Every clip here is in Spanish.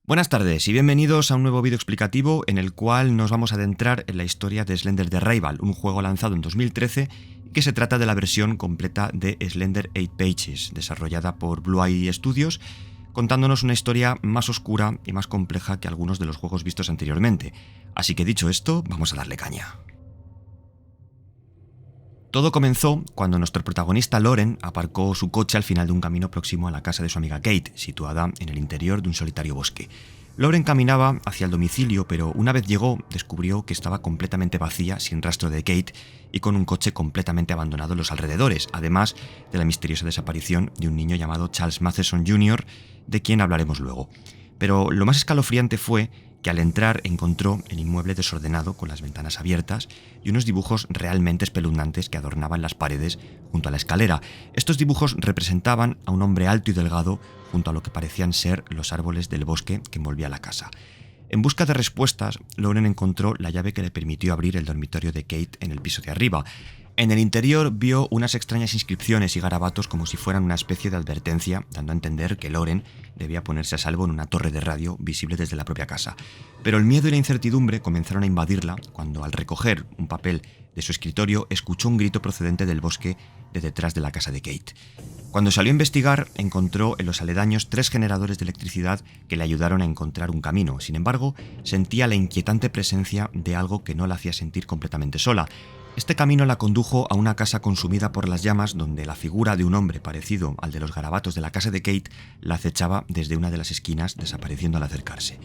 Buenas tardes y bienvenidos a un nuevo vídeo explicativo en el cual nos vamos a adentrar en la historia de Slender the Rival, un juego lanzado en 2013 y que se trata de la versión completa de Slender 8 Pages, desarrollada por Blue Eye Studios, contándonos una historia más oscura y más compleja que algunos de los juegos vistos anteriormente. Así que dicho esto, vamos a darle caña. Todo comenzó cuando nuestro protagonista Lauren aparcó su coche al final de un camino próximo a la casa de su amiga Kate, situada en el interior de un solitario bosque. Lauren caminaba hacia el domicilio, pero una vez llegó, descubrió que estaba completamente vacía, sin rastro de Kate y con un coche completamente abandonado en los alrededores, además de la misteriosa desaparición de un niño llamado Charles Matheson Jr., de quien hablaremos luego. Pero lo más escalofriante fue que al entrar encontró el inmueble desordenado con las ventanas abiertas y unos dibujos realmente espeluznantes que adornaban las paredes junto a la escalera. Estos dibujos representaban a un hombre alto y delgado junto a lo que parecían ser los árboles del bosque que envolvía la casa. En busca de respuestas, Lauren encontró la llave que le permitió abrir el dormitorio de Kate en el piso de arriba. En el interior vio unas extrañas inscripciones y garabatos como si fueran una especie de advertencia, dando a entender que Lauren debía ponerse a salvo en una torre de radio visible desde la propia casa. Pero el miedo y la incertidumbre comenzaron a invadirla cuando, al recoger un papel de su escritorio, escuchó un grito procedente del bosque de detrás de la casa de Kate. Cuando salió a investigar, encontró en los aledaños 3 generadores de electricidad que le ayudaron a encontrar un camino. Sin embargo, sentía la inquietante presencia de algo que no la hacía sentir completamente sola. Este camino la condujo a una casa consumida por las llamas, donde la figura de un hombre parecido al de los garabatos de la casa de Kate la acechaba desde una de las esquinas, desapareciendo al acercarse.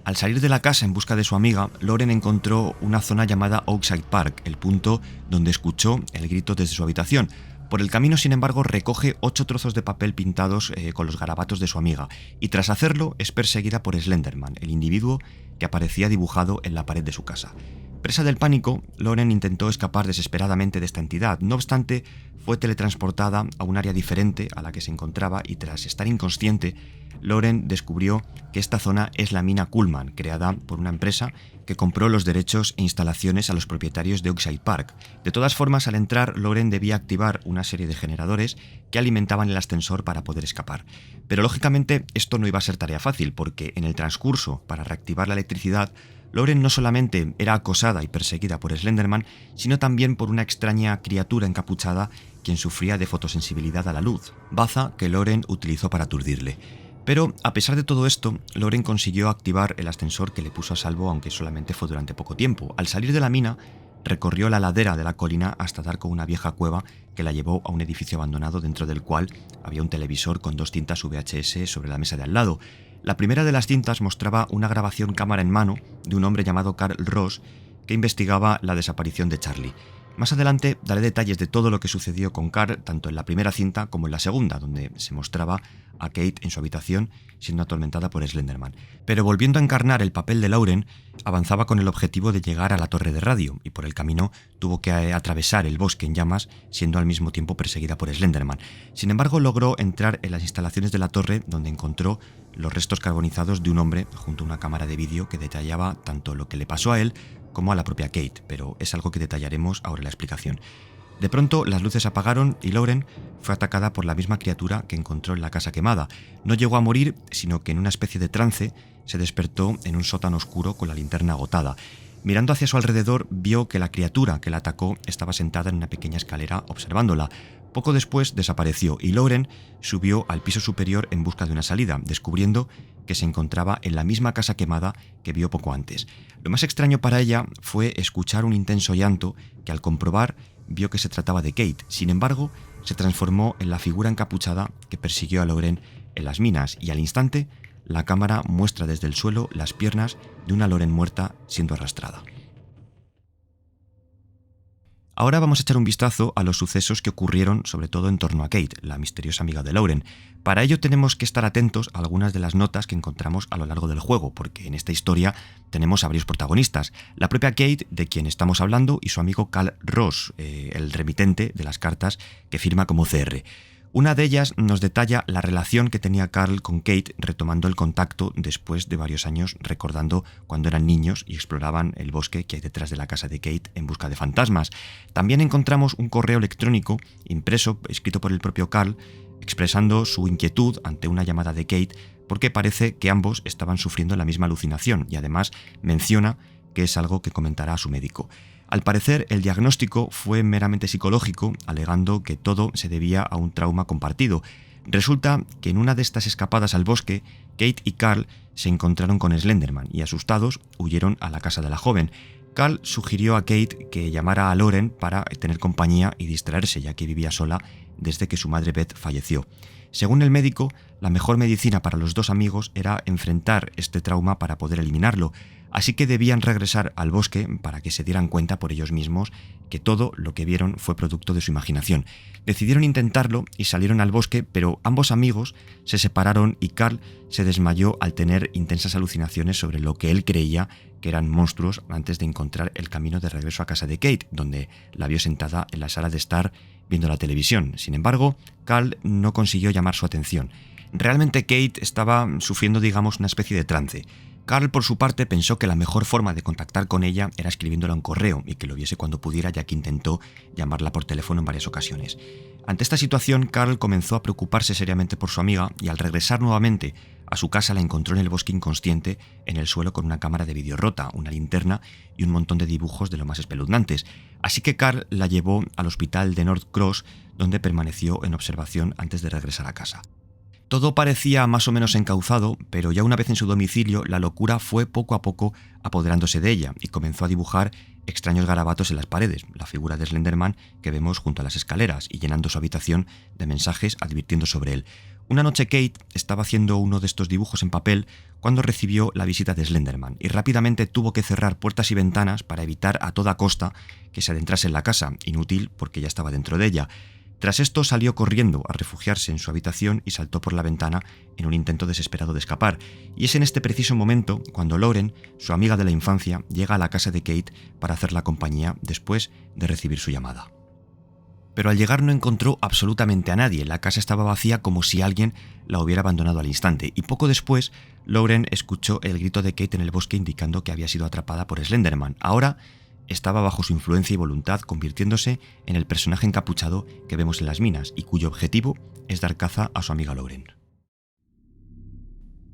Al salir de la casa en busca de su amiga, Lauren encontró una zona llamada Oakside Park, el punto donde escuchó el grito desde su habitación. Por el camino, sin embargo, recoge 8 trozos de papel pintados con los garabatos de su amiga, y tras hacerlo es perseguida por Slenderman, el individuo que aparecía dibujado en la pared de su casa. Presa del pánico, Lauren intentó escapar desesperadamente de esta entidad. No obstante, fue teletransportada a un área diferente a la que se encontraba y tras estar inconsciente, Lauren descubrió que esta zona es la mina Kuhlman, creada por una empresa que compró los derechos e instalaciones a los propietarios de Oakside Park. De todas formas, al entrar, Lauren debía activar una serie de generadores que alimentaban el ascensor para poder escapar. Pero lógicamente esto no iba a ser tarea fácil, porque en el transcurso para reactivar la electricidad, Lauren no solamente era acosada y perseguida por Slenderman, sino también por una extraña criatura encapuchada quien sufría de fotosensibilidad a la luz, baza que Lauren utilizó para aturdirle. Pero, a pesar de todo esto, Lauren consiguió activar el ascensor que le puso a salvo, aunque solamente fue durante poco tiempo. Al salir de la mina, recorrió la ladera de la colina hasta dar con una vieja cueva que la llevó a un edificio abandonado dentro del cual había un televisor con 2 cintas VHS sobre la mesa de al lado. La primera de las cintas mostraba una grabación cámara en mano de un hombre llamado Carl Ross que investigaba la desaparición de Charlie. Más adelante daré detalles de todo lo que sucedió con Carl, tanto en la primera cinta como en la segunda, donde se mostraba a Kate en su habitación siendo atormentada por Slenderman. Pero volviendo a encarnar el papel de Lauren, avanzaba con el objetivo de llegar a la torre de radio y por el camino tuvo que atravesar el bosque en llamas, siendo al mismo tiempo perseguida por Slenderman. Sin embargo, logró entrar en las instalaciones de la torre, donde encontró los restos carbonizados de un hombre junto a una cámara de vídeo que detallaba tanto lo que le pasó a él como a la propia Kate, pero es algo que detallaremos ahora en la explicación. De pronto, las luces apagaron y Lauren fue atacada por la misma criatura que encontró en la casa quemada. No llegó a morir, sino que en una especie de trance se despertó en un sótano oscuro con la linterna agotada. Mirando hacia su alrededor, vio que la criatura que la atacó estaba sentada en una pequeña escalera observándola. Poco después desapareció y Lauren subió al piso superior en busca de una salida, descubriendo que se encontraba en la misma casa quemada que vio poco antes. Lo más extraño para ella fue escuchar un intenso llanto que, al comprobar, vio que se trataba de Kate. Sin embargo, se transformó en la figura encapuchada que persiguió a Lauren en las minas y al instante la cámara muestra desde el suelo las piernas de una Lauren muerta siendo arrastrada. Ahora vamos a echar un vistazo a los sucesos que ocurrieron sobre todo en torno a Kate, la misteriosa amiga de Lauren. Para ello tenemos que estar atentos a algunas de las notas que encontramos a lo largo del juego, porque en esta historia tenemos a varios protagonistas. La propia Kate, de quien estamos hablando, y su amigo Carl Ross, el remitente de las cartas que firma como CR. Una de ellas nos detalla la relación que tenía Carl con Kate, retomando el contacto después de varios años, recordando cuando eran niños y exploraban el bosque que hay detrás de la casa de Kate en busca de fantasmas. También encontramos un correo electrónico impreso, escrito por el propio Carl, expresando su inquietud ante una llamada de Kate porque parece que ambos estaban sufriendo la misma alucinación y además menciona que es algo que comentará a su médico. Al parecer, el diagnóstico fue meramente psicológico, alegando que todo se debía a un trauma compartido. Resulta que en una de estas escapadas al bosque, Kate y Carl se encontraron con Slenderman y, asustados, huyeron a la casa de la joven. Carl sugirió a Kate que llamara a Lauren para tener compañía y distraerse, ya que vivía sola desde que su madre Beth falleció. Según el médico, la mejor medicina para los dos amigos era enfrentar este trauma para poder eliminarlo, así que debían regresar al bosque para que se dieran cuenta por ellos mismos que todo lo que vieron fue producto de su imaginación. Decidieron intentarlo y salieron al bosque, pero ambos amigos se separaron y Carl se desmayó al tener intensas alucinaciones sobre lo que él creía que eran monstruos antes de encontrar el camino de regreso a casa de Kate, donde la vio sentada en la sala de estar viendo la televisión. Sin embargo, Carl no consiguió llamar su atención. Realmente Kate estaba sufriendo, digamos, una especie de trance. Carl, por su parte, pensó que la mejor forma de contactar con ella era escribiéndola un correo y que lo viese cuando pudiera, ya que intentó llamarla por teléfono en varias ocasiones. Ante esta situación, Carl comenzó a preocuparse seriamente por su amiga y al regresar nuevamente a su casa la encontró en el bosque inconsciente, en el suelo con una cámara de vídeo rota, una linterna y un montón de dibujos de lo más espeluznantes. Así que Carl la llevó al hospital de North Cross, donde permaneció en observación antes de regresar a casa. Todo parecía más o menos encauzado, pero ya una vez en su domicilio, la locura fue poco a poco apoderándose de ella y comenzó a dibujar extraños garabatos en las paredes, la figura de Slenderman que vemos junto a las escaleras y llenando su habitación de mensajes advirtiendo sobre él. Una noche Kate estaba haciendo uno de estos dibujos en papel cuando recibió la visita de Slenderman y rápidamente tuvo que cerrar puertas y ventanas para evitar a toda costa que se adentrase en la casa, inútil porque ya estaba dentro de ella. Tras esto salió corriendo a refugiarse en su habitación y saltó por la ventana en un intento desesperado de escapar. Y es en este preciso momento cuando Lauren, su amiga de la infancia, llega a la casa de Kate para hacerla compañía después de recibir su llamada. Pero al llegar no encontró absolutamente a nadie, la casa estaba vacía como si alguien la hubiera abandonado al instante, y poco después Lauren escuchó el grito de Kate en el bosque indicando que había sido atrapada por Slenderman. Ahora estaba bajo su influencia y voluntad, convirtiéndose en el personaje encapuchado que vemos en las minas y cuyo objetivo es dar caza a su amiga Lauren.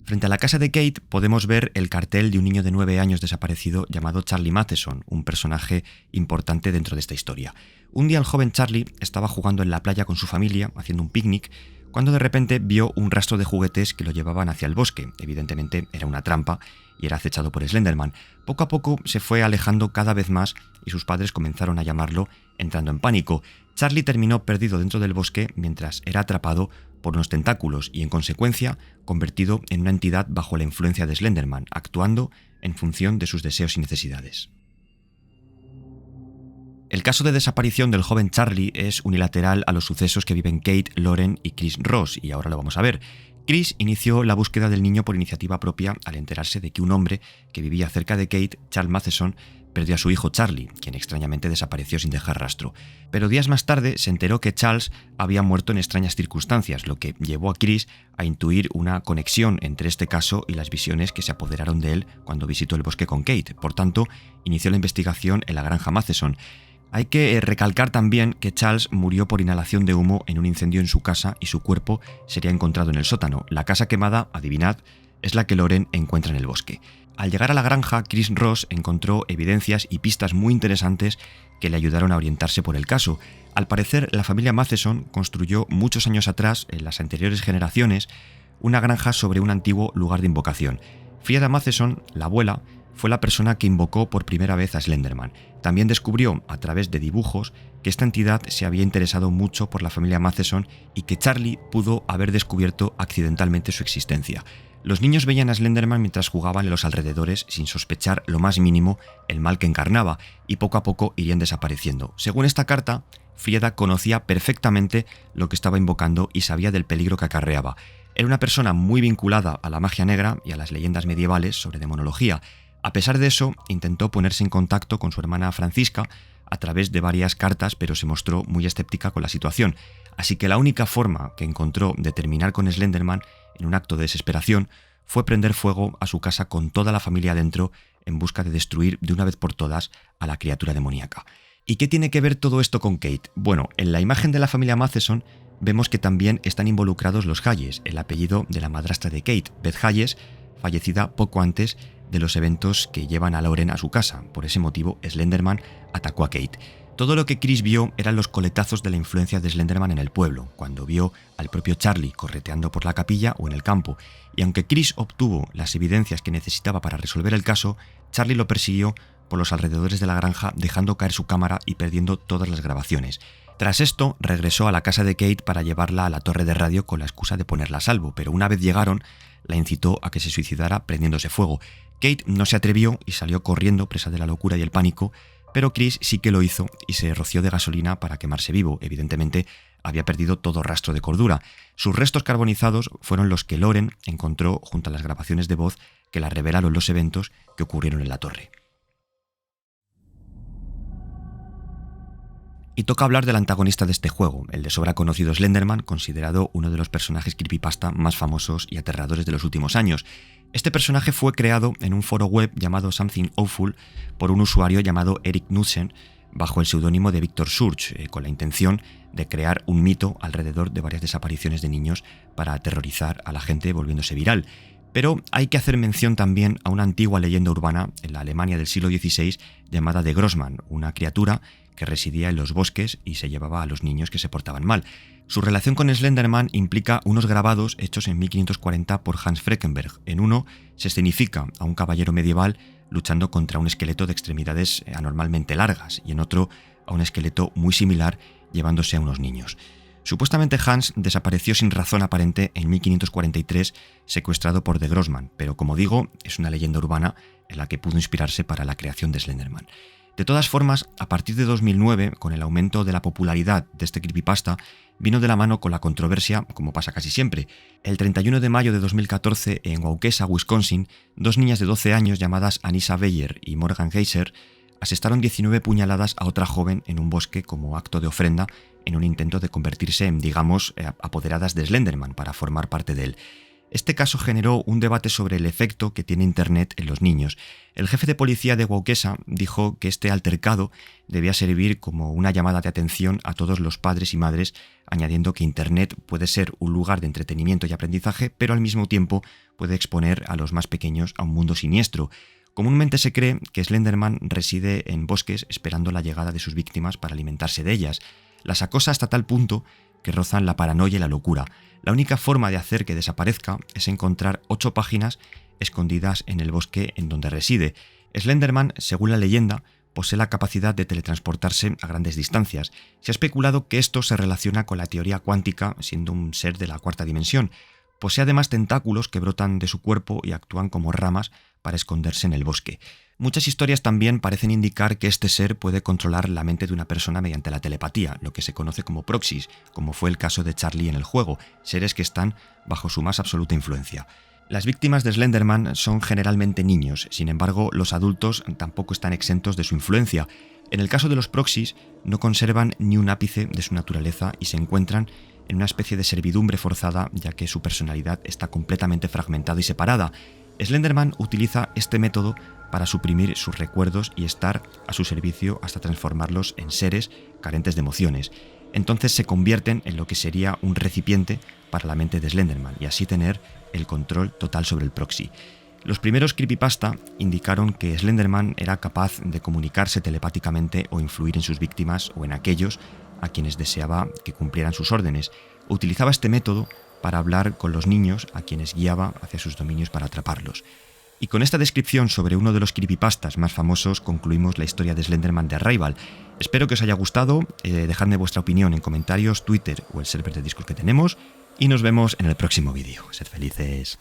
Frente a la casa de Kate podemos ver el cartel de un niño de 9 años desaparecido llamado Charlie Matheson, un personaje importante dentro de esta historia. Un día el joven Charlie estaba jugando en la playa con su familia, haciendo un picnic, cuando de repente vio un rastro de juguetes que lo llevaban hacia el bosque. Evidentemente era una trampa y era acechado por Slenderman. Poco a poco se fue alejando cada vez más y sus padres comenzaron a llamarlo, entrando en pánico. Charlie terminó perdido dentro del bosque mientras era atrapado por unos tentáculos y, en consecuencia, convertido en una entidad bajo la influencia de Slenderman, actuando en función de sus deseos y necesidades. El caso de desaparición del joven Charlie es unilateral a los sucesos que viven Kate, Lauren y Chris Ross, y ahora lo vamos a ver. Chris inició la búsqueda del niño por iniciativa propia al enterarse de que un hombre que vivía cerca de Kate, Charles Matheson, perdió a su hijo Charlie, quien extrañamente desapareció sin dejar rastro. Pero días más tarde se enteró que Charles había muerto en extrañas circunstancias, lo que llevó a Chris a intuir una conexión entre este caso y las visiones que se apoderaron de él cuando visitó el bosque con Kate. Por tanto, inició la investigación en la granja Matheson. Hay que recalcar también que Charles murió por inhalación de humo en un incendio en su casa y su cuerpo sería encontrado en el sótano. La casa quemada, adivinad, es la que Lauren encuentra en el bosque. Al llegar a la granja, Chris Ross encontró evidencias y pistas muy interesantes que le ayudaron a orientarse por el caso. Al parecer, la familia Matheson construyó muchos años atrás, en las anteriores generaciones, una granja sobre un antiguo lugar de invocación. Frieda Matheson, la abuela, fue la persona que invocó por primera vez a Slenderman. También descubrió, a través de dibujos, que esta entidad se había interesado mucho por la familia Matheson y que Charlie pudo haber descubierto accidentalmente su existencia. Los niños veían a Slenderman mientras jugaban en los alrededores sin sospechar lo más mínimo el mal que encarnaba, y poco a poco irían desapareciendo. Según esta carta, Frieda conocía perfectamente lo que estaba invocando y sabía del peligro que acarreaba. Era una persona muy vinculada a la magia negra y a las leyendas medievales sobre demonología. A pesar de eso, intentó ponerse en contacto con su hermana Francisca a través de varias cartas, pero se mostró muy escéptica con la situación. Así que la única forma que encontró de terminar con Slenderman, en un acto de desesperación, fue prender fuego a su casa con toda la familia dentro en busca de destruir de una vez por todas a la criatura demoníaca. ¿Y qué tiene que ver todo esto con Kate? Bueno, en la imagen de la familia Matheson vemos que también están involucrados los Hayes, el apellido de la madrastra de Kate, Beth Hayes, fallecida poco antes de los eventos que llevan a Lauren a su casa. Por ese motivo, Slenderman atacó a Kate. Todo lo que Chris vio eran los coletazos de la influencia de Slenderman en el pueblo, cuando vio al propio Charlie correteando por la capilla o en el campo. Y aunque Chris obtuvo las evidencias que necesitaba para resolver el caso, Charlie lo persiguió por los alrededores de la granja, dejando caer su cámara y perdiendo todas las grabaciones. Tras esto, regresó a la casa de Kate para llevarla a la torre de radio con la excusa de ponerla a salvo, pero una vez llegaron, la incitó a que se suicidara prendiéndose fuego. Kate no se atrevió y salió corriendo, presa de la locura y el pánico, pero Chris sí que lo hizo y se roció de gasolina para quemarse vivo. Evidentemente, había perdido todo rastro de cordura. Sus restos carbonizados fueron los que Lauren encontró junto a las grabaciones de voz que la revelaron los eventos que ocurrieron en la torre. Y toca hablar del antagonista de este juego, el de sobra conocido Slenderman, considerado uno de los personajes creepypasta más famosos y aterradores de los últimos años. Este personaje fue creado en un foro web llamado Something Awful por un usuario llamado Eric Knudsen, bajo el seudónimo de Victor Surge, con la intención de crear un mito alrededor de varias desapariciones de niños para aterrorizar a la gente volviéndose viral. Pero hay que hacer mención también a una antigua leyenda urbana en la Alemania del siglo XVI llamada de Grossman, una criatura que residía en los bosques y se llevaba a los niños que se portaban mal. Su relación con Slenderman implica unos grabados hechos en 1540 por Hans Freckenberg. En uno se escenifica a un caballero medieval luchando contra un esqueleto de extremidades anormalmente largas y en otro a un esqueleto muy similar llevándose a unos niños. Supuestamente Hans desapareció sin razón aparente en 1543, secuestrado por de Grossman, pero como digo, es una leyenda urbana en la que pudo inspirarse para la creación de Slenderman. De todas formas, a partir de 2009, con el aumento de la popularidad de este creepypasta, vino de la mano con la controversia, como pasa casi siempre. El 31 de mayo de 2014, en Waukesha, Wisconsin, dos niñas de 12 años llamadas Anissa Beyer y Morgan Geyser asestaron 19 puñaladas a otra joven en un bosque como acto de ofrenda en un intento de convertirse en, digamos, apoderadas de Slenderman para formar parte de él. Este caso generó un debate sobre el efecto que tiene Internet en los niños. El jefe de policía de Waukesha dijo que este altercado debía servir como una llamada de atención a todos los padres y madres, añadiendo que Internet puede ser un lugar de entretenimiento y aprendizaje, pero al mismo tiempo puede exponer a los más pequeños a un mundo siniestro. Comúnmente se cree que Slenderman reside en bosques esperando la llegada de sus víctimas para alimentarse de ellas. Las acosa hasta tal punto que rozan la paranoia y la locura. La única forma de hacer que desaparezca es encontrar 8 páginas escondidas en el bosque en donde reside. Slenderman, según la leyenda, posee la capacidad de teletransportarse a grandes distancias. Se ha especulado que esto se relaciona con la teoría cuántica, siendo un ser de la cuarta dimensión. Posee además tentáculos que brotan de su cuerpo y actúan como ramas para esconderse en el bosque. Muchas historias también parecen indicar que este ser puede controlar la mente de una persona mediante la telepatía, lo que se conoce como proxies, como fue el caso de Charlie en el juego, seres que están bajo su más absoluta influencia. Las víctimas de Slenderman son generalmente niños, sin embargo, los adultos tampoco están exentos de su influencia. En el caso de los proxies, no conservan ni un ápice de su naturaleza y se encuentran en una especie de servidumbre forzada, ya que su personalidad está completamente fragmentada y separada. Slenderman utiliza este método para suprimir sus recuerdos y estar a su servicio hasta transformarlos en seres carentes de emociones. Entonces se convierten en lo que sería un recipiente para la mente de Slenderman y así tener el control total sobre el proxy. Los primeros creepypasta indicaron que Slenderman era capaz de comunicarse telepáticamente o influir en sus víctimas o en aquellos a quienes deseaba que cumplieran sus órdenes. Utilizaba este método para hablar con los niños a quienes guiaba hacia sus dominios para atraparlos. Y con esta descripción sobre uno de los creepypastas más famosos concluimos la historia de Slenderman de Arrival. Espero que os haya gustado, dejadme vuestra opinión en comentarios, Twitter o el server de Discord que tenemos y nos vemos en el próximo vídeo. Sed felices.